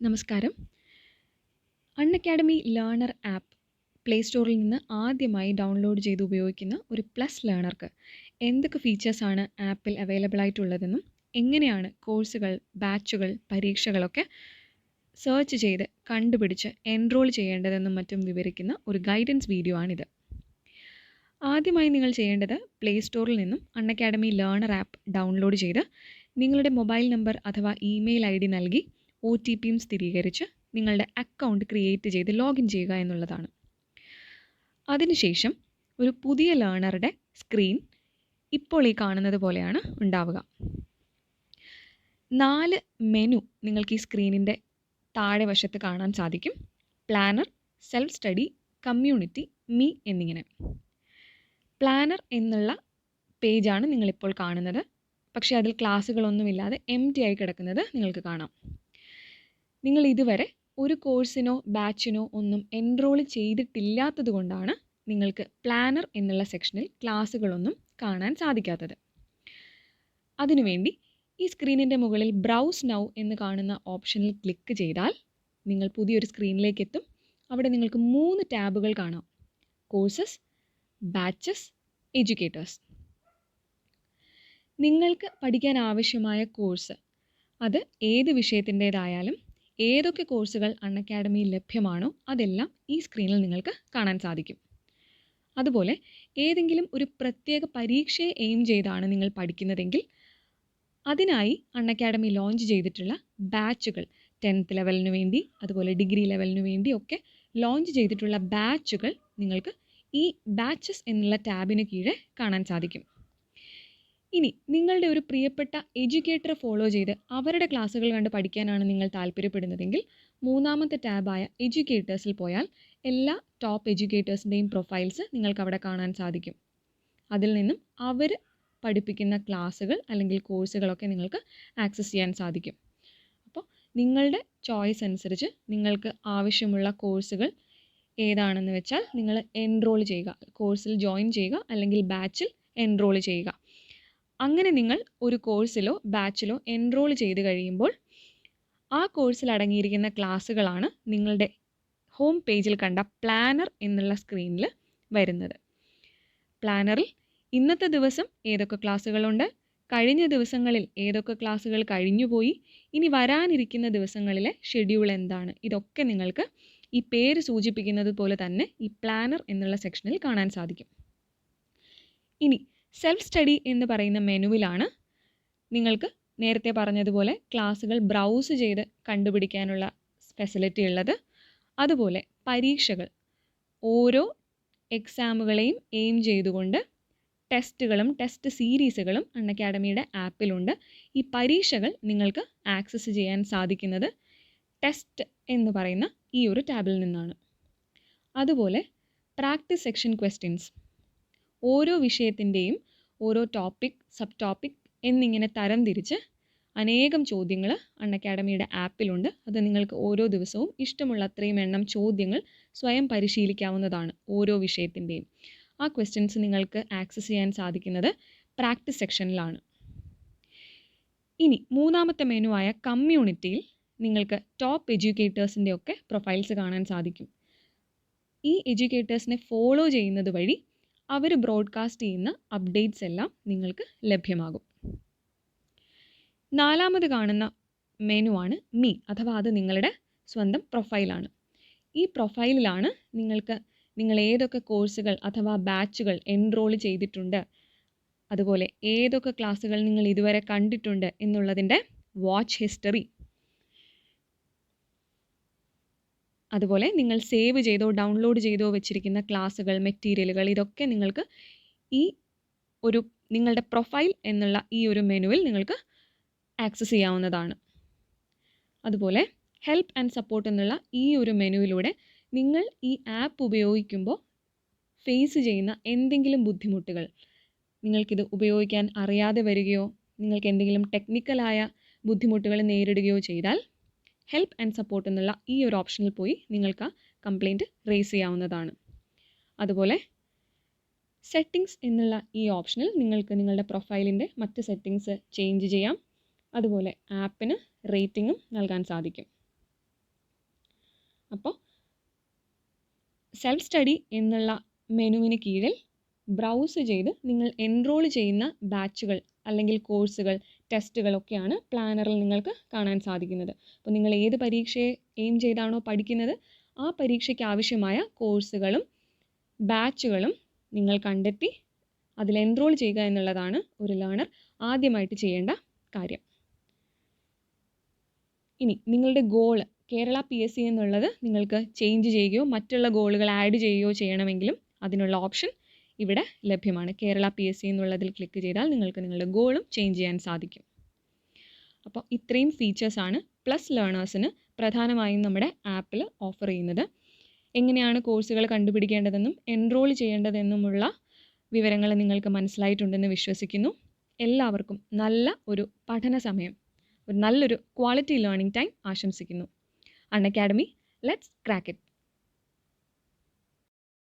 നമസ്കാരം. Unacademy learner app play സ്റ്റോറിൽ നിന്ന് ആദ്യമായി ഡൗൺലോഡ് ചെയ്ത് ഉപയോഗിക്കുന്ന ഒരു പ്ലസ് ലേണർക്ക് എന്തൊക്കെ ഫീച്ചേഴ്സാണ് ആപ്പിൽ അവൈലബിൾ ആയിട്ടുള്ളതെന്നും എങ്ങനെയാണ് കോഴ്സുകൾ, ബാച്ചുകൾ, പരീക്ഷകളൊക്കെ സെർച്ച് ചെയ്ത് കണ്ടുപിടിച്ച് എൻറോൾ ചെയ്യേണ്ടതെന്നും മറ്റും വിവരിക്കുന്ന ഒരു ഗൈഡൻസ് വീഡിയോ ആണിത്. ആദ്യമായി നിങ്ങൾ ചെയ്യേണ്ടത് പ്ലേ സ്റ്റോറിൽ നിന്നും അൺഅക്കാഡമി ലേണർ ആപ്പ് ഡൗൺലോഡ് ചെയ്ത് നിങ്ങളുടെ മൊബൈൽ നമ്പർ അഥവാ ഇമെയിൽ ID നൽകി OTPയും സ്ഥിരീകരിച്ച് നിങ്ങളുടെ അക്കൗണ്ട് ക്രിയേറ്റ് ചെയ്ത് ലോഗിൻ ചെയ്യുക എന്നുള്ളതാണ്. അതിനുശേഷം ഒരു പുതിയ ലേണറുടെ സ്ക്രീൻ ഇപ്പോൾ ഈ കാണുന്നത് പോലെയാണ് ഉണ്ടാവുക. 4 മെനു നിങ്ങൾക്ക് ഈ സ്ക്രീനിൻ്റെ താഴെ വശത്ത് കാണാൻ സാധിക്കും. Planner, self study, community, me എന്നിങ്ങനെ. പ്ലാനർ എന്നുള്ള പേജാണ് നിങ്ങളിപ്പോൾ കാണുന്നത്. പക്ഷേ അതിൽ ക്ലാസ്സുകളൊന്നുമില്ലാതെ എംപ്റ്റി ആയി കിടക്കുന്നത് നിങ്ങൾക്ക് കാണാം. നിങ്ങൾ ഇതുവരെ ഒരു കോഴ്സിനോ ബാച്ചിനോ ഒന്നും എൻറോൾ ചെയ്തിട്ടില്ലാത്തത് കൊണ്ടാണ് നിങ്ങൾക്ക് പ്ലാനർ എന്നുള്ള സെക്ഷനിൽ ക്ലാസ്സുകളൊന്നും കാണാൻ സാധിക്കാത്തത്. അതിനുവേണ്ടി ഈ സ്ക്രീനിൻ്റെ മുകളിൽ ബ്രൗസ് നൗ എന്ന് കാണുന്ന ഓപ്ഷനിൽ ക്ലിക്ക് ചെയ്താൽ നിങ്ങൾ പുതിയൊരു സ്ക്രീനിലേക്ക് എത്തും. അവിടെ നിങ്ങൾക്ക് 3 ടാബുകൾ കാണാം: കോഴ്സസ്, ബാച്ചസ്, എഡ്യൂക്കേറ്റേഴ്സ്. നിങ്ങൾക്ക് പഠിക്കാൻ ആവശ്യമായ കോഴ്സ്, അത് ഏത് വിഷയത്തിൻ്റേതായാലും ഏതൊക്കെ കോഴ്സുകൾ അൺഅക്കാഡമിയിൽ ലഭ്യമാണോ അതെല്ലാം ഈ സ്ക്രീനിൽ നിങ്ങൾക്ക് കാണാൻ സാധിക്കും. അതുപോലെ ഏതെങ്കിലും ഒരു പ്രത്യേക പരീക്ഷയെ എയിം ചെയ്താണ് നിങ്ങൾ പഠിക്കുന്നതെങ്കിൽ അതിനായി അൺഅക്കാഡമി ലോഞ്ച് ചെയ്തിട്ടുള്ള ബാച്ചുകൾ, 10th ലെവലിന് വേണ്ടി അതുപോലെ ഡിഗ്രി ലെവലിന് വേണ്ടി ഒക്കെ ലോഞ്ച് ചെയ്തിട്ടുള്ള ബാച്ചുകൾ നിങ്ങൾക്ക് ഈ ബാച്ചസ് എന്നുള്ള ടാബിന് കീഴെ കാണാൻ സാധിക്കും. ഇനി നിങ്ങളുടെ ഒരു പ്രിയപ്പെട്ട എഡ്യൂക്കേറ്ററെ ഫോളോ ചെയ്ത് അവരുടെ ക്ലാസ്സുകൾ കണ്ട് പഠിക്കാനാണ് നിങ്ങൾ താല്പര്യപ്പെടുന്നതെങ്കിൽ 3ാമത്തെ ടാബായ എഡ്യൂക്കേറ്റേഴ്സിൽ പോയാൽ എല്ലാ ടോപ്പ് എഡ്യൂക്കേറ്റേഴ്സിൻ്റെയും പ്രൊഫൈൽസ് നിങ്ങൾക്ക് അവിടെ കാണാൻ സാധിക്കും. അതിൽ നിന്നും അവർ പഠിപ്പിക്കുന്ന ക്ലാസ്സുകൾ അല്ലെങ്കിൽ കോഴ്സുകളൊക്കെ നിങ്ങൾക്ക് ആക്സസ് ചെയ്യാൻ സാധിക്കും. അപ്പോൾ നിങ്ങളുടെ ചോയ്സ് അനുസരിച്ച് നിങ്ങൾക്ക് ആവശ്യമുള്ള കോഴ്സുകൾ ഏതാണെന്ന് വെച്ചാൽ നിങ്ങൾ എൻറോൾ ചെയ്യുക, കോഴ്സിൽ ജോയിൻ ചെയ്യുക അല്ലെങ്കിൽ ബാച്ചിൽ എൻറോൾ ചെയ്യുക. അങ്ങനെ നിങ്ങൾ ഒരു കോഴ്സിലോ ബാച്ചിലോ എൻറോൾ ചെയ്ത് കഴിയുമ്പോൾ ആ കോഴ്സിൽ അടങ്ങിയിരിക്കുന്ന ക്ലാസ്സുകളാണ് നിങ്ങളുടെ ഹോം പേജിൽ കണ്ട പ്ലാനർ എന്നുള്ള സ്ക്രീനിൽ വരുന്നത്. പ്ലാനറിൽ ഇന്നത്തെ ദിവസം ഏതൊക്കെ ക്ലാസ്സുകളുണ്ട്, കഴിഞ്ഞ ദിവസങ്ങളിൽ ഏതൊക്കെ ക്ലാസ്സുകൾ കഴിഞ്ഞുപോയി, ഇനി വരാനിരിക്കുന്ന ദിവസങ്ങളിലെ ഷെഡ്യൂൾ എന്താണ്, ഇതൊക്കെ നിങ്ങൾക്ക് ഈ പേര് സൂചിപ്പിക്കുന്നത് പോലെ തന്നെ ഈ പ്ലാനർ എന്നുള്ള സെക്ഷനിൽ കാണാൻ സാധിക്കും. ഇനി സെൽഫ് സ്റ്റഡി എന്ന് പറയുന്ന മെനുവിലാണ് നിങ്ങൾക്ക് നേരത്തെ പറഞ്ഞതുപോലെ ക്ലാസ്സുകൾ ബ്രൗസ് ചെയ്ത് കണ്ടുപിടിക്കാനുള്ള ഫെസിലിറ്റി ഉള്ളത്. അതുപോലെ പരീക്ഷകൾ, ഓരോ എക്സാമുകളെയും എയിം ചെയ്തുകൊണ്ട് ടെസ്റ്റുകളും ടെസ്റ്റ് സീരീസുകളും അൺഅക്കാഡമിയുടെ ആപ്പിലുണ്ട്. ഈ പരീക്ഷകൾ നിങ്ങൾക്ക് ആക്സസ് ചെയ്യാൻ സാധിക്കുന്നത് ടെസ്റ്റ് എന്ന് പറയുന്ന ഈ ഒരു ടാബിൽ നിന്നാണ്. അതുപോലെ പ്രാക്ടീസ് സെക്ഷൻ ക്വസ്റ്റ്യൻസ്, ഓരോ വിഷയത്തിൻ്റെയും ഓരോ ടോപ്പിക്, സബ് ടോപ്പിക് എന്നിങ്ങനെ തരം തിരിച്ച് അനേകം ചോദ്യങ്ങൾ അൺഅക്കാഡമിയുടെ ആപ്പിലുണ്ട്. അത് നിങ്ങൾക്ക് ഓരോ ദിവസവും ഇഷ്ടമുള്ള അത്രയും എണ്ണം ചോദ്യങ്ങൾ സ്വയം പരിശീലിക്കാവുന്നതാണ് ഓരോ വിഷയത്തിൻ്റെയും. ആ ക്വസ്റ്റ്യൻസ് നിങ്ങൾക്ക് ആക്സസ് ചെയ്യാൻ സാധിക്കുന്നത് പ്രാക്ടീസ് സെക്ഷനിലാണ്. ഇനി 3ാമത്തെ മെനു ആയ കമ്മ്യൂണിറ്റിയിൽ നിങ്ങൾക്ക് ടോപ്പ് എഡ്യൂക്കേറ്റേഴ്സിൻ്റെ ഒക്കെ പ്രൊഫൈൽസ് കാണാൻ സാധിക്കും. ഈ എഡ്യൂക്കേറ്റേഴ്സിനെ ഫോളോ ചെയ്യുന്നത് വഴി അവർ ബ്രോഡ്കാസ്റ്റ് ചെയ്യുന്ന അപ്ഡേറ്റ്സ് എല്ലാം നിങ്ങൾക്ക് ലഭ്യമാകും. 4ാമത് കാണുന്ന മെനു ആണ് മീ, അഥവാ അത് നിങ്ങളുടെ സ്വന്തം പ്രൊഫൈലാണ്. ഈ പ്രൊഫൈലിലാണ് നിങ്ങൾ ഏതൊക്കെ കോഴ്സുകൾ അഥവാ ബാച്ചുകൾ എൻറോൾ ചെയ്തിട്ടുണ്ട്, അതുപോലെ ഏതൊക്കെ ക്ലാസ്സുകൾ നിങ്ങൾ ഇതുവരെ കണ്ടിട്ടുണ്ട് എന്നുള്ളതിൻ്റെ വാച്ച് ഹിസ്റ്ററി, അതുപോലെ നിങ്ങൾ സേവ് ചെയ്തോ ഡൗൺലോഡ് ചെയ്തോ വെച്ചിരിക്കുന്ന ക്ലാസ്സുകൾ, മെറ്റീരിയലുകൾ, ഇതൊക്കെ നിങ്ങൾക്ക് ഈ ഒരു നിങ്ങളുടെ പ്രൊഫൈൽ എന്നുള്ള ഈ ഒരു മെനുവിൽ നിങ്ങൾക്ക് ആക്സസ് ചെയ്യാവുന്നതാണ്. അതുപോലെ ഹെൽപ്പ് ആൻഡ് സപ്പോർട്ട് എന്നുള്ള ഈ ഒരു മെനുവിലൂടെ നിങ്ങൾ ഈ ആപ്പ് ഉപയോഗിക്കുമ്പോൾ ഫേസ് ചെയ്യുന്ന എന്തെങ്കിലും ബുദ്ധിമുട്ടുകൾ, നിങ്ങൾക്കിത് ഉപയോഗിക്കാൻ അറിയാതെ വരികയോ നിങ്ങൾക്ക് എന്തെങ്കിലും ടെക്നിക്കലായ ബുദ്ധിമുട്ടുകൾ നേരിടുകയോ ചെയ്താൽ ഹെൽപ്പ് ആൻഡ് സപ്പോർട്ട് എന്നുള്ള ഈ ഒരു ഓപ്ഷനിൽ പോയി നിങ്ങൾക്ക് ആ കംപ്ലയിൻറ്റ് റേസ് ചെയ്യാവുന്നതാണ്. അതുപോലെ സെറ്റിങ്സ് എന്നുള്ള ഈ ഓപ്ഷനിൽ നിങ്ങൾക്ക് നിങ്ങളുടെ പ്രൊഫൈലിൻ്റെ മറ്റ് സെറ്റിങ്സ് ചേഞ്ച് ചെയ്യാം. അതുപോലെ ആപ്പിന് റേറ്റിംഗും നൽകാൻ സാധിക്കും. അപ്പോൾ സെൽഫ് സ്റ്റഡി എന്നുള്ള മെനുവിന് കീഴിൽ ബ്രൗസ് ചെയ്ത് നിങ്ങൾ എൻറോൾ ചെയ്യുന്ന ബാച്ചുകൾ അല്ലെങ്കിൽ കോഴ്സുകൾ, ടെസ്റ്റുകളൊക്കെയാണ് പ്ലാനറിൽ നിങ്ങൾക്ക് കാണാൻ സാധിക്കുന്നത്. അപ്പോൾ നിങ്ങൾ ഏത് പരീക്ഷയെ എയിം ചെയ്താണോ പഠിക്കുന്നത് ആ പരീക്ഷയ്ക്ക് ആവശ്യമായ കോഴ്സുകളും ബാച്ചുകളും നിങ്ങൾ കണ്ടെത്തി അതിൽ എൻറോൾ ചെയ്യുക എന്നുള്ളതാണ് ഒരു ലേണർ ആദ്യമായിട്ട് ചെയ്യേണ്ട കാര്യം. ഇനി നിങ്ങളുടെ ഗോള് കേരള PSC എന്നുള്ളത് നിങ്ങൾക്ക് ചേഞ്ച് ചെയ്യുകയോ മറ്റുള്ള ഗോളുകൾ ആഡ് ചെയ്യുകയോ ചെയ്യണമെങ്കിലും അതിനുള്ള ഓപ്ഷൻ ഇവിടെ ലഭ്യമാണ്. കേരള PSC എന്നുള്ളതിൽ ക്ലിക്ക് ചെയ്താൽ നിങ്ങൾക്ക് നിങ്ങളുടെ ഗോളും ചേഞ്ച് ചെയ്യാൻ സാധിക്കും. അപ്പോൾ ഇത്രയും ഫീച്ചേഴ്സാണ് പ്ലസ് ലേണേഴ്സിന് പ്രധാനമായും നമ്മുടെ ആപ്പിൽ ഓഫർ ചെയ്യുന്നത്. എങ്ങനെയാണ് കോഴ്സുകൾ കണ്ടുപിടിക്കേണ്ടതെന്നും എൻറോൾ ചെയ്യേണ്ടതെന്നുമുള്ള വിവരങ്ങൾ നിങ്ങൾക്ക് മനസ്സിലായിട്ടുണ്ടെന്ന് വിശ്വസിക്കുന്നു. എല്ലാവർക്കും നല്ല ഒരു പഠന സമയം, ഒരു നല്ലൊരു ക്വാളിറ്റി ലേണിംഗ് ടൈം ആശംസിക്കുന്നു. Unacademy, let's crack it.